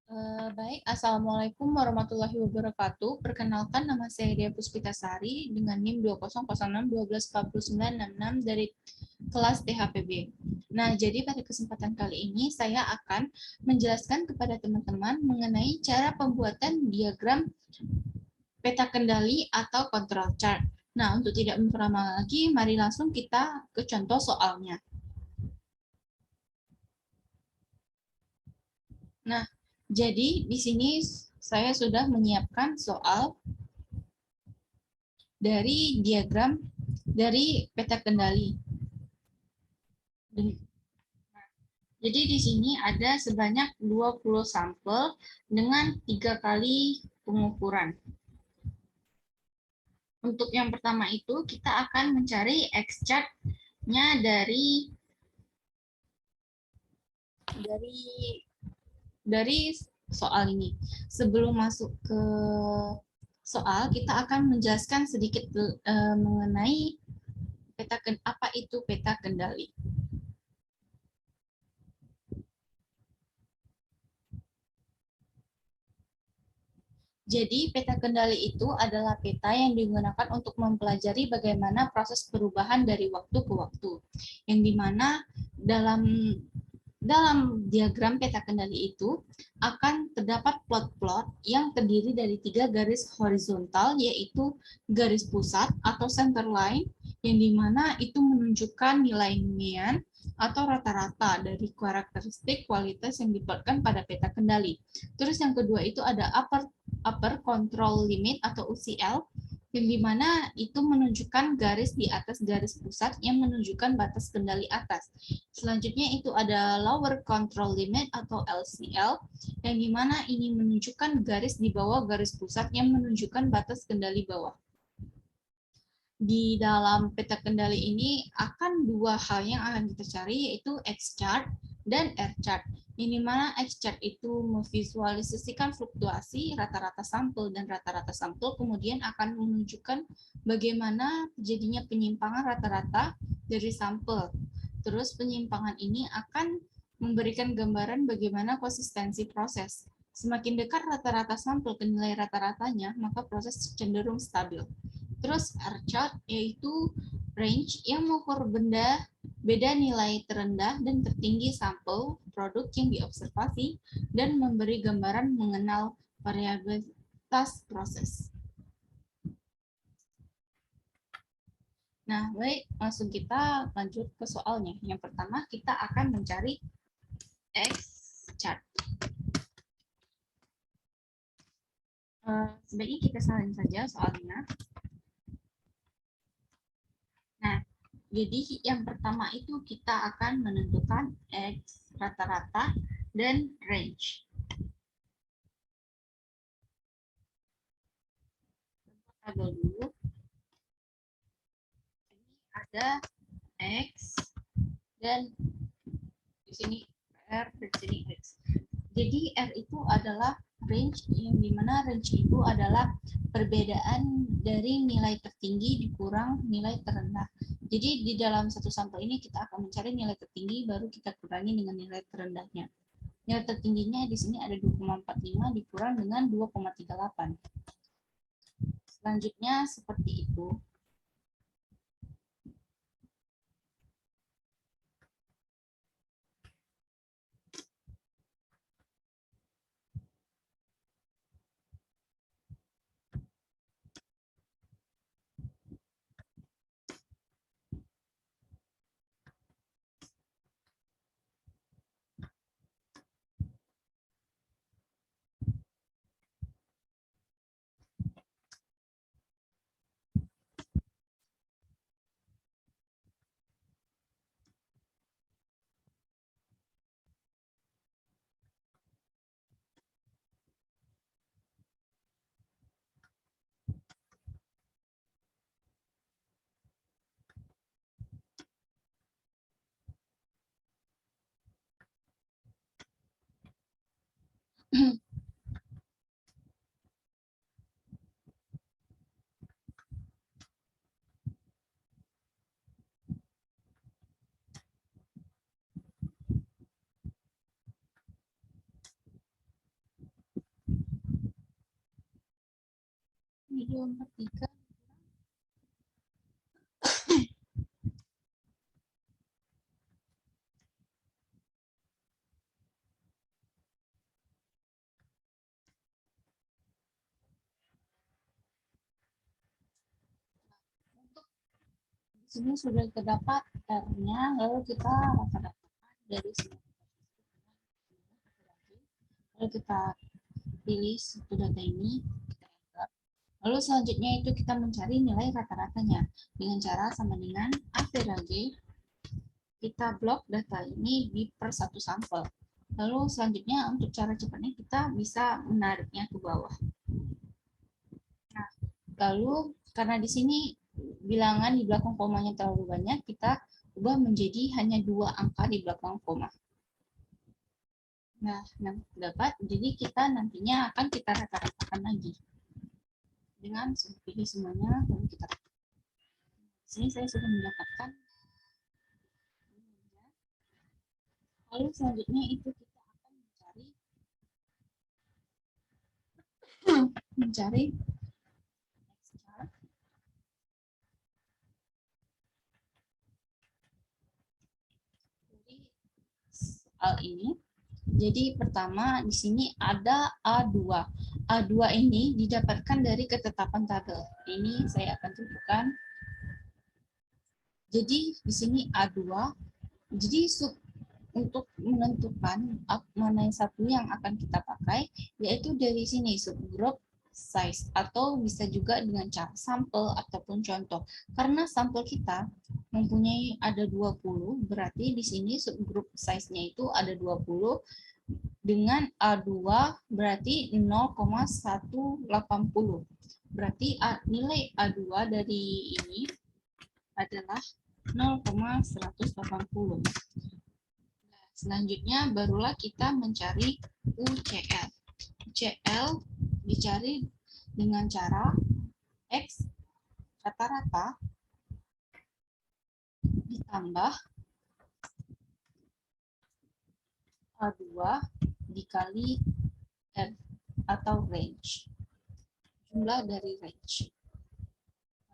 Baik, Assalamualaikum warahmatullahi wabarakatuh. Perkenalkan, nama saya Dea Puspitasari dengan NIM 2006 dari kelas THPB. Nah, jadi pada kesempatan kali ini saya akan menjelaskan kepada teman-teman mengenai cara pembuatan diagram peta kendali atau control chart. Nah, untuk tidak memperlama lagi, mari langsung kita ke contoh soalnya. Nah, jadi di sini saya sudah menyiapkan soal dari diagram dari peta kendali. Jadi di sini ada sebanyak 20 sampel dengan 3 kali pengukuran. Untuk yang pertama itu kita akan mencari X-chart-nya dari soal ini. Sebelum masuk ke soal, kita akan menjelaskan sedikit mengenai apa itu peta kendali. Jadi, peta kendali itu adalah peta yang digunakan untuk mempelajari bagaimana proses perubahan dari waktu ke waktu. Yang dimana dalam diagram peta kendali itu akan terdapat plot-plot yang terdiri dari 3 garis horizontal, yaitu garis pusat atau center line, yang dimana itu menunjukkan nilai median atau rata-rata dari karakteristik kualitas yang diplotkan pada peta kendali. Terus yang kedua itu ada upper control limit atau UCL, yang dimana itu menunjukkan garis di atas garis pusat yang menunjukkan batas kendali atas. Selanjutnya itu ada lower control limit atau LCL, yang dimana ini menunjukkan garis di bawah garis pusat yang menunjukkan batas kendali bawah. Di dalam peta kendali ini akan dua hal yang akan kita cari, yaitu X-chart dan R-chart. Ini mana X-chart itu memvisualisasikan fluktuasi rata-rata sampel dan rata-rata sampel, kemudian akan menunjukkan bagaimana terjadinya penyimpangan rata-rata dari sampel. Terus penyimpangan ini akan memberikan gambaran bagaimana konsistensi proses. Semakin dekat rata-rata sampel ke nilai rata-ratanya, maka proses cenderung stabil. Terus R-chart yaitu range yang mengukur beda nilai terendah dan tertinggi sampel produk yang diobservasi dan memberi gambaran mengenal variabilitas proses. Nah, baik, langsung kita lanjut ke soalnya. Yang pertama, kita akan mencari X-chart. Sebaiknya kita salin saja soalnya. Nah, jadi yang pertama itu kita akan menentukan X rata-rata dan range. Tabel dulu. Ini ada X dan di sini R, di sini X. Jadi R itu adalah range, yang dimana range itu adalah perbedaan dari nilai tertinggi dikurang nilai terendah. Jadi di dalam satu sampel ini kita akan mencari nilai tertinggi, baru kita kurangi dengan nilai terendahnya. Nilai tertingginya di sini ada 2,45 dikurang dengan 2,38. Selanjutnya seperti itu. 1/3. Di sini sudah terdapat R-nya, lalu kita rata-ratakan dari sini. Lalu kita pilih satu data ini, kita enter. Lalu selanjutnya itu kita mencari nilai rata-ratanya dengan cara sama dengan average. Kita blok data ini di per satu sampel. Lalu selanjutnya untuk cara cepatnya kita bisa menariknya ke bawah. Nah, lalu karena di sini bilangan di belakang komanya terlalu banyak, kita ubah menjadi hanya 2 angka di belakang koma. Nah, dapat. Jadi kita nantinya akan kita rata-ratakan lagi dengan pilih semuanya, lalu kita. Di sini saya sudah mendapatkan. Lalu selanjutnya itu kita akan mencari soal ini. Jadi pertama di sini ada A2. A2 ini didapatkan dari ketetapan tabel. Ini saya akan tunjukkan. Jadi di sini A2. Jadi untuk menentukan mana yang satu yang akan kita pakai, yaitu dari sini subgroup size, atau bisa juga dengan cara sampel ataupun contoh. Karena sampel kita mempunyai ada 20, berarti di sini subgroup size-nya itu ada 20, dengan A2 berarti 0,180. Berarti nilai A2 dari ini adalah 0,180. Selanjutnya barulah kita mencari UCL. UCL dicari dengan cara X rata-rata ditambah A2 dikali R atau range. Jumlah dari range.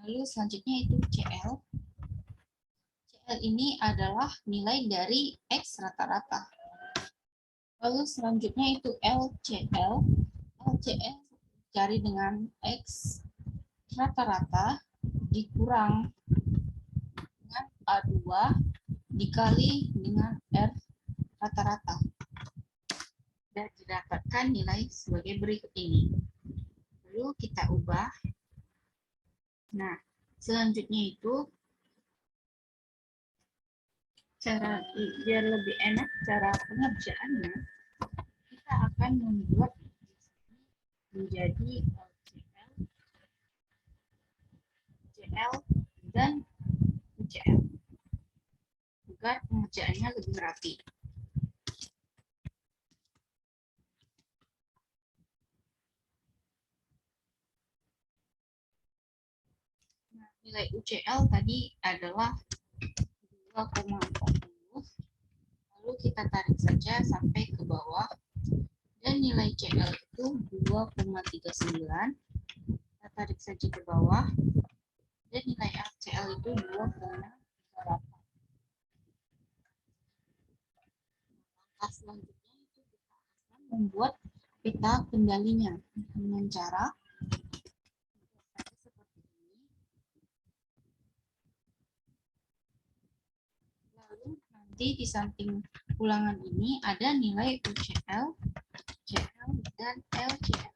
Lalu selanjutnya itu CL. CL ini adalah nilai dari X rata-rata. Lalu selanjutnya itu LCL. LCL cari dengan X rata-rata dikurang dengan A2 dikali dengan R rata-rata. Dan didapatkan nilai sebagai berikut ini. Lalu kita ubah. Nah, selanjutnya itu cara biar lebih enak cara pengerjaannya, kita akan membuat menjadi CL dan UCL agar pengerjaannya lebih rapi. Nah, nilai UCL tadi adalah 2,40. Lalu kita tarik saja sampai ke bawah. Dan nilai CL itu 2,39. Kita tarik saja ke bawah. Dan nilai LCL itu 2,38. Langkah selanjutnya itu kita akan membuat peta kendalinya dengan cara seperti ini. Lalu nanti di samping ulangan ini ada nilai UCL, CL, dan LCL.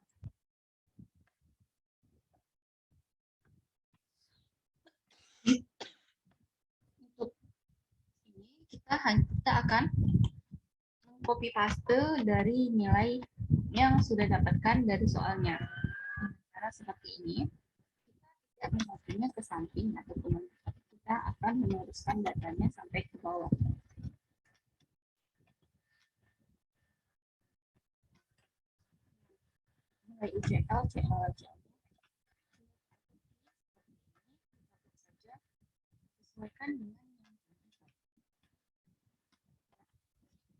Untuk ini kita akan copy paste dari nilai yang sudah dapatkan dari soalnya. Cara seperti ini, kita tidak memasukkannya ke samping ataupun kita akan meneruskan datanya sampai ke bawah. Nilai UCL, CL, CL. Sesuaikan dengan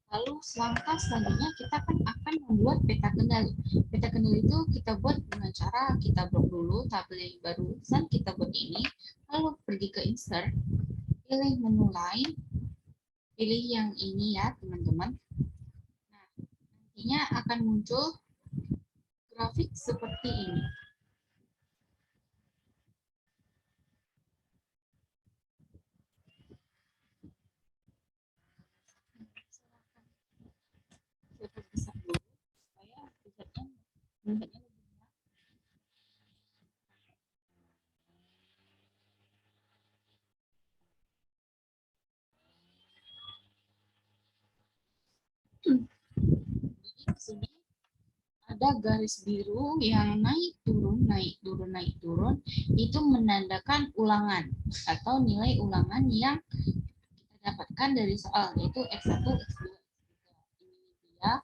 Lalu langkah selanjutnya kita akan membuat peta kendali. Peta kendali itu kita buat dengan cara kita blok dulu tabel yang barusan kita buat ini, lalu pergi ke insert, pilih menu line, pilih yang ini ya teman-teman. Nah, nantinya akan muncul grafik seperti ini. Saya perbesar dulu supaya melihatnya lebih jelas. Jadi di sini ada garis biru yang naik turun naik turun naik turun, itu menandakan ulangan atau nilai ulangan yang kita dapatkan dari soal, yaitu X1, X2, X3. Ini dia.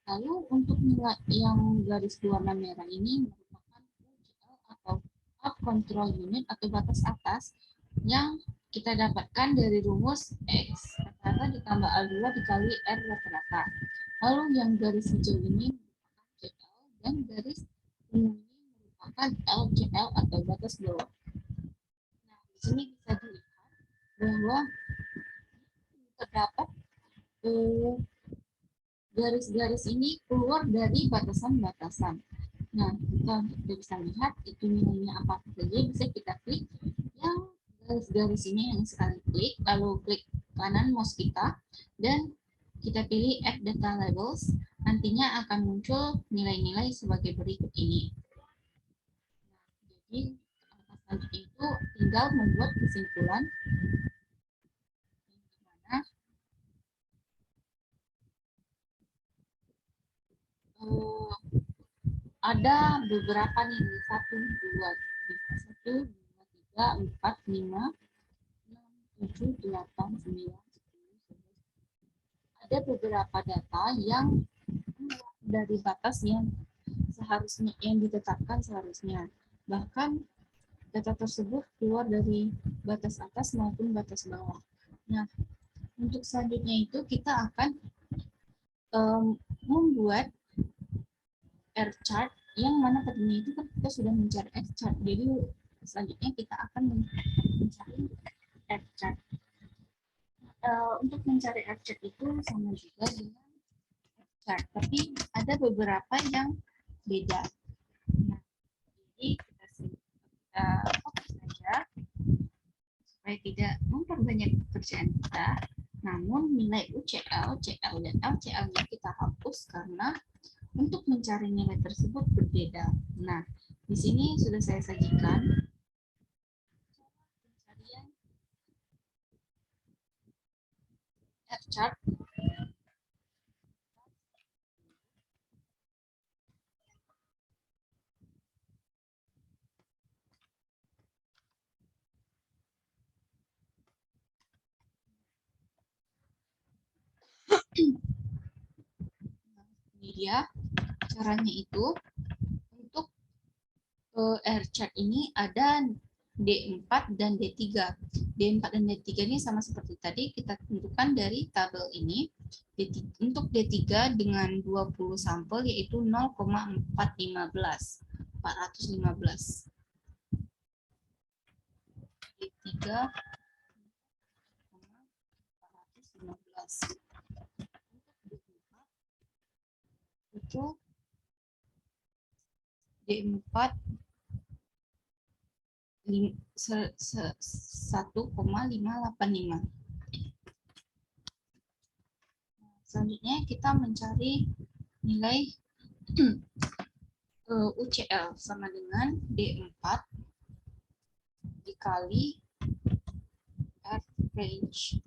Lalu untuk nilai yang garis berwarna merah ini merupakan UCL atau up control unit atau batas atas yang kita dapatkan dari rumus X rata-rata ditambah A2 dikali R rata-rata. Lalu yang garis hijau ini merupakan CL dan garis ungu ini merupakan LCL atau batas bawah. Nah, di sini bisa dilihat bahwa terdapat garis-garis ini keluar dari batasan-batasan. Nah, kita bisa lihat itu nilainya apa saja, bisa kita klik yang garis-garis ini yang sekali klik, lalu klik kanan mouse kita, dan kita pilih Add Data Labels, nantinya akan muncul nilai-nilai sebagai berikut ini. Nah, jadi selanjutnya itu tinggal membuat kesimpulan dimana ada beberapa nih, 1, 2, 3, 1, 2, 3, 4, 5, 6, 7, 8, 9, 10, 11. Ada beberapa data yang dari batas yang seharusnya yang ditetapkan seharusnya. Bahkan data tersebut keluar dari batas atas maupun batas bawah. Nah, untuk selanjutnya itu kita akan membuat R chart yang mana tadinya itu kan kita sudah mencari X chart. Jadi selanjutnya kita akan mencari R chart. Untuk mencari R chart itu sama juga dengan R chart, tapi ada beberapa yang beda. Nah, jadi kita fokus saja supaya tidak memperbanyak pekerjaan kita. Namun nilai UCL, CL, dan LCL-nya kita hapus karena untuk mencari nilai tersebut berbeda. Nah, di sini sudah saya sajikan pencarian R chart. Ini dia caranya itu. Untuk R chart ini ada D4 dan D3. D4 dan D3 ini sama seperti tadi, kita tentukan dari tabel ini. Untuk D3 dengan 20 sampel yaitu 0,415. 415. D3 415. Itu D4 1,585. Selanjutnya kita mencari nilai UCL sama dengan D4 dikali R range.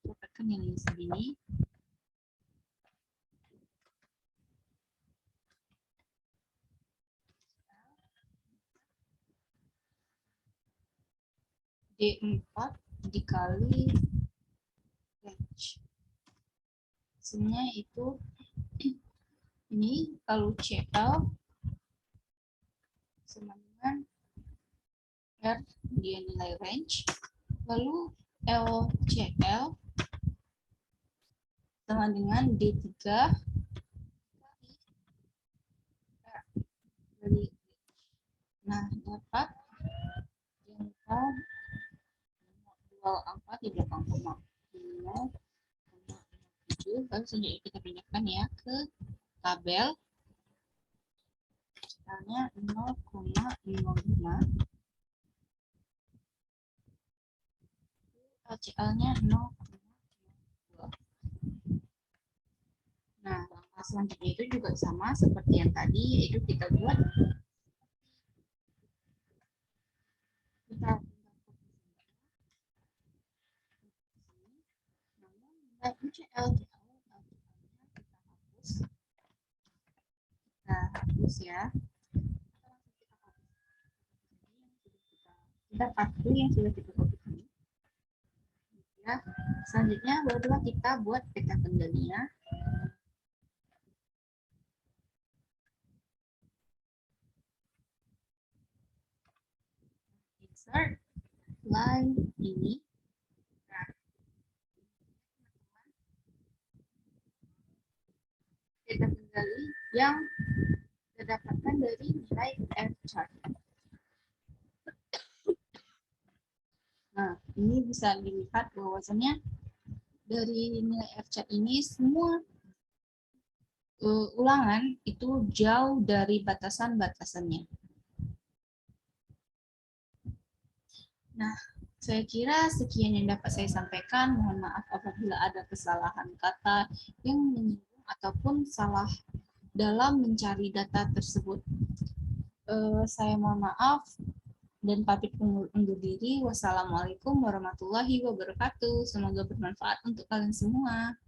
Dapatkan nilai segini. D4 dikali range. Hasilnya itu ini, kalau CL sama dengan R dia nilai range, lalu LCL sama dengan D3 dari, nah dapat jangka 24 di belakang koma 0,7. Lalu selanjutnya kita pindahkan ya ke tabel, misalnya 0,05, LCL-nya 0,2. Nah, langkah selanjutnya itu juga sama seperti yang tadi, yaitu kita buat UCL, kita hapus ya. Kita pakai yang sudah kita copy ini. Ya, selanjutnya barulah kita buat peta kendalinya. Insert line ini. Nah, peta kendali yang didapatkan dari nilai F-chart. Nah, ini bisa dilihat bahwasannya dari nilai F-chart ini semua ulangan itu jauh dari batasan-batasannya. Nah, saya kira sekian yang dapat saya sampaikan. Mohon maaf apabila ada kesalahan kata yang menyinggung ataupun salah dalam mencari data tersebut. Saya mohon maaf dan pamit undur diri. Wassalamualaikum warahmatullahi wabarakatuh. Semoga bermanfaat untuk kalian semua.